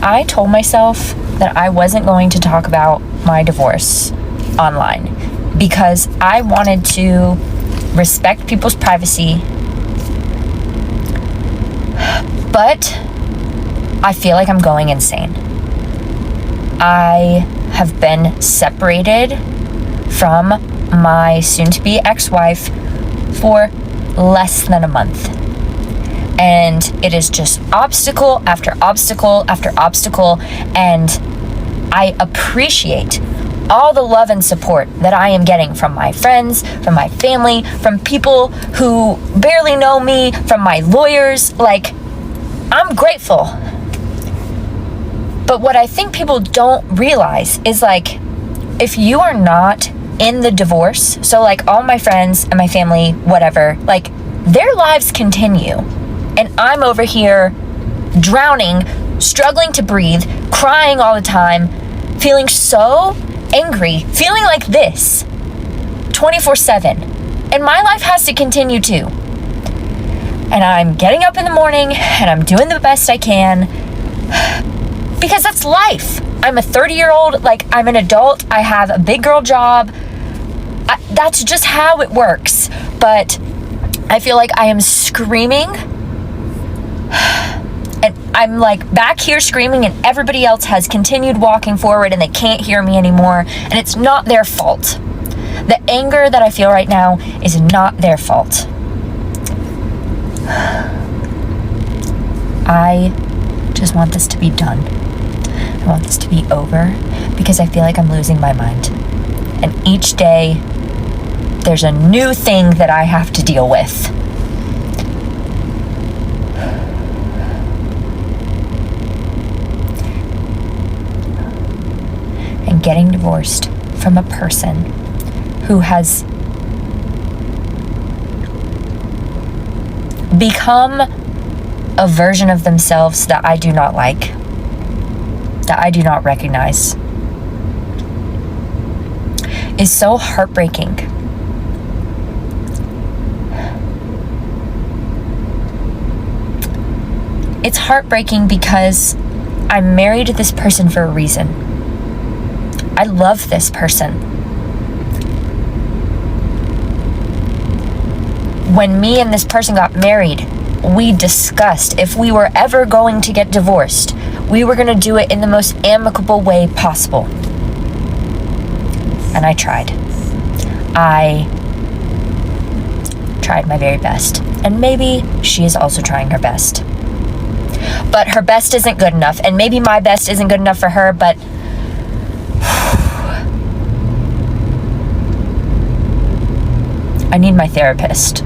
I told myself that I wasn't going to talk about my divorce online because I wanted to respect people's privacy. But I feel like I'm going insane. I have been separated from my soon-to-be ex-wife for less than a month. And it is just obstacle after obstacle after obstacle. And I appreciate all the love and support that I am getting from my friends, from my family, from people who barely know me, from my lawyers. Like, I'm grateful. But what I think people don't realize is, like, if you are not in the divorce, so like all my friends and my family, whatever, like their lives continue. And I'm over here drowning, struggling to breathe, crying all the time, feeling so angry, feeling like this 24/7. And my life has to continue too. And I'm getting up in the morning and I'm doing the best I can because that's life. I'm a 30-year-old, like I'm an adult. I have a big girl job. That's just how it works. But I feel like I am screaming and I'm like back here screaming and everybody else has continued walking forward and they can't hear me anymore. And it's not their fault. The anger that I feel right now is not their fault. I just want this to be done. I want this to be over because I feel like I'm losing my mind. And each day, there's a new thing that I have to deal with. And getting divorced from a person who has become a version of themselves that I do not like, that I do not recognize, is so heartbreaking. It's heartbreaking because I'm married to this person for a reason. I love this person. When me and this person got married, we discussed if we were ever going to get divorced, we were going to do it in the most amicable way possible. And I tried. I tried my very best. And maybe she is also trying her best. But her best isn't good enough. And maybe my best isn't good enough for her, but I need my therapist.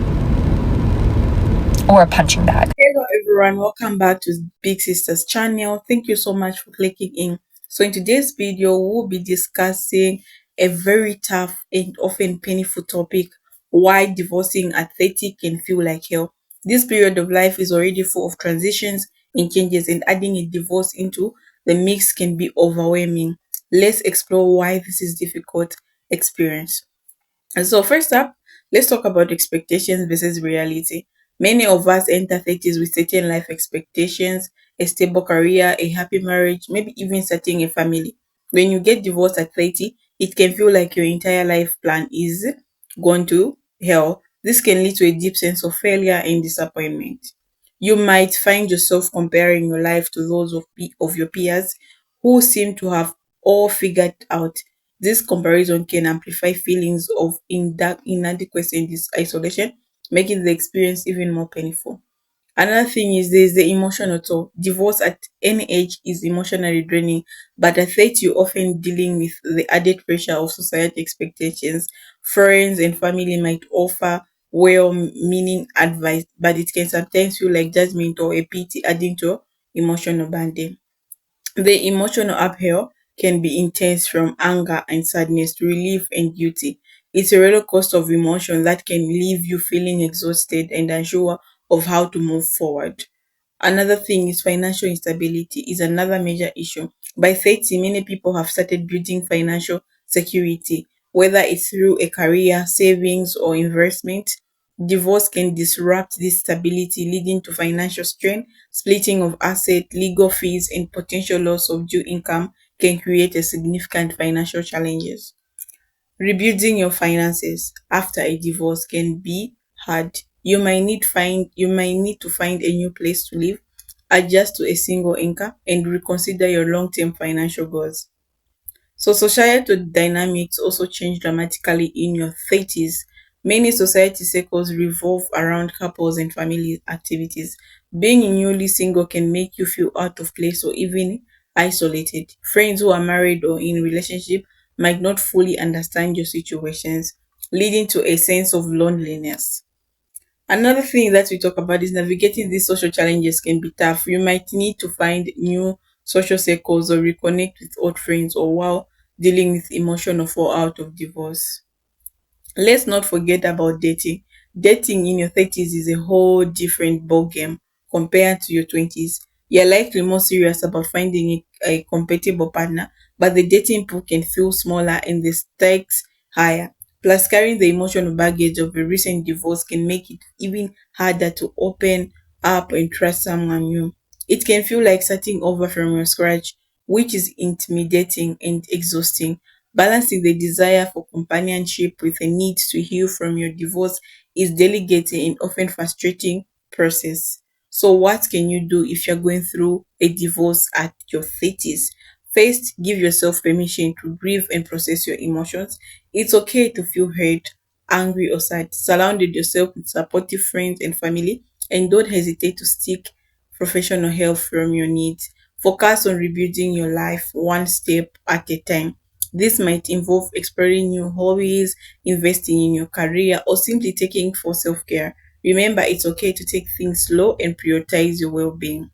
Or a punching bag. Hello everyone, welcome back to Big Sisters channel. Thank you so much for clicking in. So in today's video, we'll be discussing a very tough and often painful topic: why divorcing at 30 can feel like hell. This period of life is already full of transitions and changes, and adding a divorce into the mix can be overwhelming. Let's explore why this is difficult experience. And so first up, let's talk about expectations versus reality. Many of us enter 30s with certain life expectations: a stable career, a happy marriage, maybe even starting a family. When you get divorced at 30, it can feel like your entire life plan is gone to hell. This can lead to a deep sense of failure and disappointment. You might find yourself comparing your life to those of your peers who seem to have all figured out. This comparison can amplify feelings of inadequacy and isolation, making the experience even more painful. Another thing is there's the emotional toll. Divorce at any age is emotionally draining, but at 30 you're often dealing with the added pressure of society expectations. Friends and family might offer well-meaning advice, but it can sometimes feel like judgment or a pity, adding to emotional burden. The emotional uphill can be intense, from anger and sadness to relief and duty. It's a roller coaster of emotion that can leave you feeling exhausted and unsure of how to move forward. Another thing is financial instability is another major issue. By 30, many people have started building financial security, whether it's through a career, savings, or investment. Divorce can disrupt this stability, leading to financial strain, splitting of assets, legal fees, and potential loss of due income can create a significant financial challenges. Rebuilding your finances after a divorce can be hard. You might need to find a new place to live, adjust to a single income, and reconsider your long-term financial goals. So societal dynamics also change dramatically in your 30s. Many society circles revolve around couples and family activities. Being newly single can make you feel out of place or even isolated. Friends who are married or in relationship might not fully understand your situations, leading to a sense of loneliness. Another thing that we talk about is navigating these social challenges can be tough. You might need to find new social circles or reconnect with old friends or while dealing with emotional fallout of divorce. Let's not forget about dating. Dating in your 30s is a whole different ballgame compared to your 20s. You're likely more serious about finding a compatible partner, but the dating pool can feel smaller and the stakes higher. Plus, carrying the emotional baggage of a recent divorce can make it even harder to open up and trust someone new. It can feel like starting over from your scratch, which is intimidating and exhausting. Balancing the desire for companionship with a need to heal from your divorce is delicate and often frustrating process. So what can you do if you're going through a divorce at your 30s? First, give yourself permission to grieve and process your emotions. It's okay to feel hurt, angry, or sad. Surround yourself with supportive friends and family, and don't hesitate to seek professional help from your needs. Focus on rebuilding your life one step at a time. This might involve exploring new hobbies, investing in your career, or simply taking for self care. Remember, it's okay to take things slow and prioritize your well being.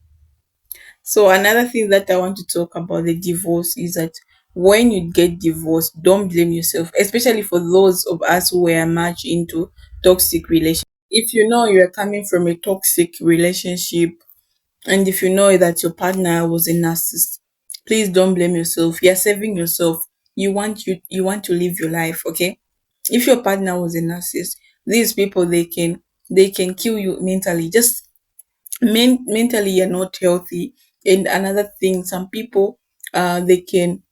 So, another thing that I want to talk about the divorce is that when you get divorced, don't blame yourself, especially for those of us who were much into toxic relationships. If you know you are coming from a toxic relationship, and if you know that your partner was a narcissist, please don't blame yourself. You're saving yourself. You want to live your life, okay? If your partner was a narcissist, these people they can kill you mentally. Just mentally you're not healthy. And another thing, some people they can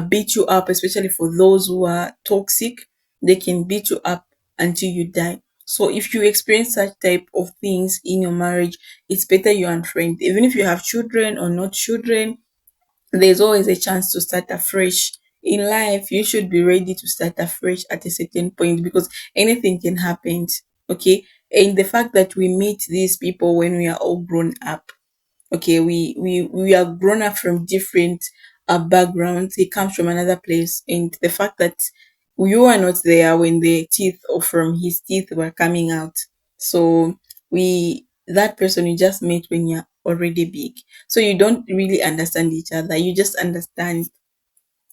beat you up, especially for those who are toxic. They can beat you up until you die. So if you experience such type of things in your marriage, it's better you unfriend. Even if you have children or not children, there's always a chance to start afresh. In life, you should be ready to start afresh at a certain point because anything can happen. Okay. And the fact that we meet these people when we are all grown up, okay, we are grown up from different backgrounds. He comes from another place, and the fact that you are not there when the teeth or from his teeth were coming out. So we that person you just met when you're already big, so you don't really understand each other. You just understand,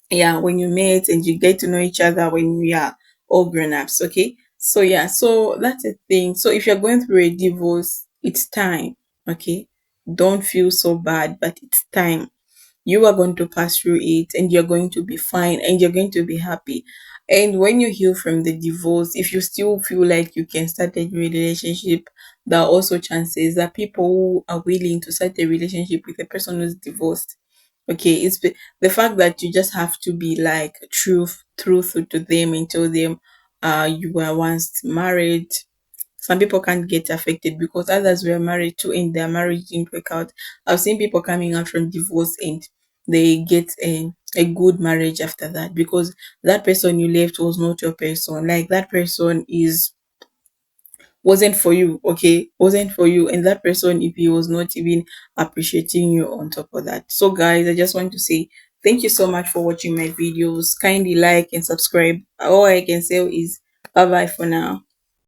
yeah, when you met, and you get to know each other when we are all grown-ups. Okay, so yeah, so that's a thing. So if you're going through a divorce, it's time. Okay, don't feel so bad, but it's time. You are going to pass through it, and you're going to be fine, and you're going to be happy. And when you heal from the divorce, if you still feel like you can start a new relationship, there are also chances that people who are willing to start a relationship with a person who's divorced. Okay, the fact that you just have to be like truth to them and tell them you were once married. Some people can't get affected because others were married too and their marriage didn't work out. I've seen people coming out from divorce and they get a good marriage after that because that person you left was not your person. Like that person is wasn't for you, okay? Wasn't for you. And that person, if he was not even appreciating you on top of that. So guys, I just want to say thank you so much for watching my videos. Kindly like and subscribe. All I can say is bye bye for now.